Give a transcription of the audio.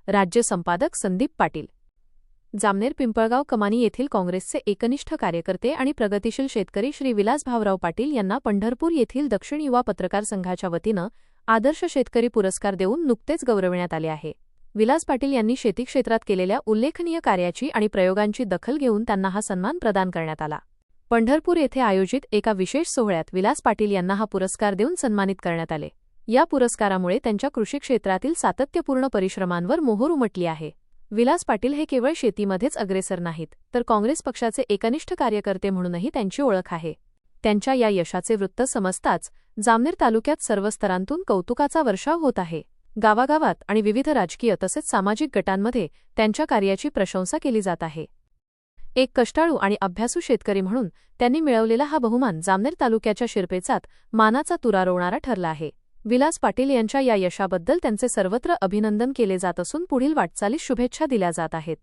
राज्य संपादक संदीप पाटील. जामनेर पिंपळगाव कमानी येथील काँग्रेसचे एकनिष्ठ कार्यकर्ते आणि प्रगतिशील शेतकरी श्री विलास भाऊराव पाटील यांना पंढरपूर येथील दक्षिण युवा पत्रकार संघाच्या वतीनं आदर्श शेतकरी पुरस्कार देऊन नुकतेच गौरविण्यात आले आहे. विलास पाटील यांनी शेती क्षेत्रात केलेल्या उल्लेखनीय कार्याची आणि प्रयोगांची दखल घेऊन त्यांना हा सन्मान प्रदान करण्यात आला. पंढरपूर येथे आयोजित एका विशेष सोहळ्यात विलास पाटील यांना हा पुरस्कार देऊन सन्मानित करण्यात आले. या पुरस्कारामुळे त्यांच्या कृषी क्षेत्रातील सातत्यपूर्ण परिश्रमांवर मोहर उमटली आहे. विलास पाटील हे केवळ शेतीमध्येच अग्रेसर नाहीत, तर काँग्रेस पक्षाचे एकनिष्ठ कार्यकर्ते म्हणूनही त्यांची ओळख आहे. त्यांच्या या यशाचे वृत्त समजताच जामनेर तालुक्यात सर्व स्तरांतून कौतुकाचा वर्षाव होत आहे. गावागावात आणि विविध राजकीय तसेच सामाजिक गटांमध्ये त्यांच्या कार्याची प्रशंसा केली जात आहे. एक कष्टाळू आणि अभ्यासू शेतकरी म्हणून त्यांनी मिळवलेला हा बहुमान जामनेर तालुक्याच्या शिरपेचात मानाचा तुरा रोवणारा ठरला आहे. विलास पाटील यांच्या या यशाबद्दल त्यांचे सर्वत्र अभिनंदन केले जात असून पुढील वाटचालीस शुभेच्छा दिल्या जात आहेत.